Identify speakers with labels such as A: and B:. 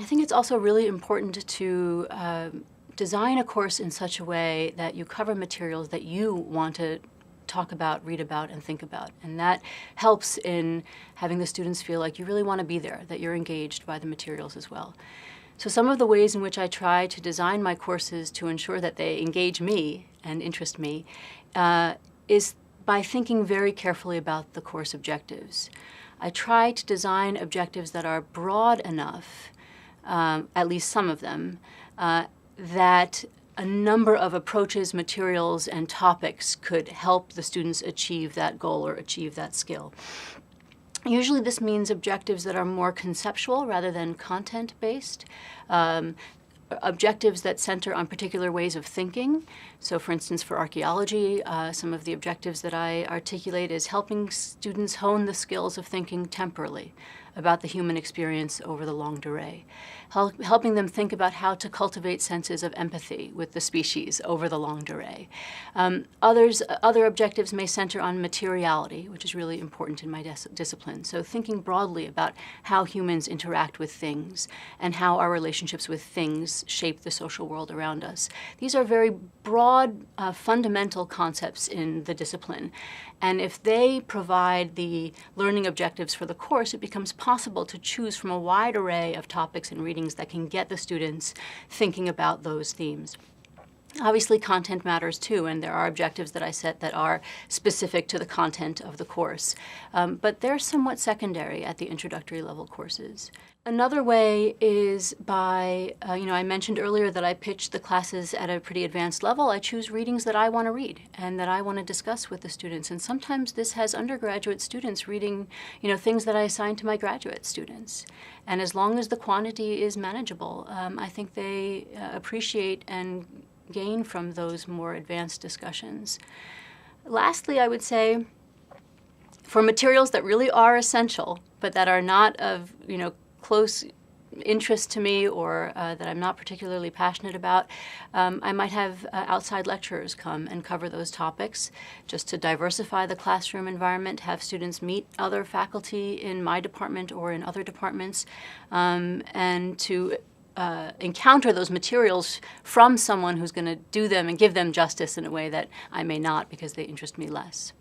A: I think it's also really important to design a course in such a way that you cover materials that you want to talk about, read about, and think about. And that helps in having the students feel like you really want to be there, that you're engaged by the materials as well. So some of the ways in which I try to design my courses to ensure that they engage me and interest me is by thinking very carefully about the course objectives. I try to design objectives that are broad enough, at least some of them, that a number of approaches, materials, and topics could help the students achieve that goal or achieve that skill. Usually this means objectives that are more conceptual rather than content-based. Objectives that center on particular ways of thinking. So for instance, for archaeology, some of the objectives that I articulate is helping students hone the skills of thinking temporally about the human experience over the longue durée, helping them think about how to cultivate senses of empathy with the species over the longue durée. Other objectives may center on materiality, which is really important in my discipline. So thinking broadly about how humans interact with things and how our relationships with things shape the social world around us. These are very broad, fundamental concepts in the discipline. And if they provide the learning objectives for the course, it becomes possible to choose from a wide array of topics and readings that can get the students thinking about those themes. Obviously, content matters too, and there are objectives that I set that are specific to the content of the course. But they're somewhat secondary at the introductory level courses. Another way is by, I mentioned earlier that I pitch the classes at a pretty advanced level. I choose readings that I want to read and that I want to discuss with the students. And sometimes this has undergraduate students reading, things that I assign to my graduate students. And as long as the quantity is manageable, I think they appreciate and gain from those more advanced discussions. Lastly, I would say, for materials that really are essential, but that are not of, close interest to me or that I'm not particularly passionate about, I might have outside lecturers come and cover those topics just to diversify the classroom environment, have students meet other faculty in my department or in other departments, and to encounter those materials from someone who's going to do them and give them justice in a way that I may not because they interest me less.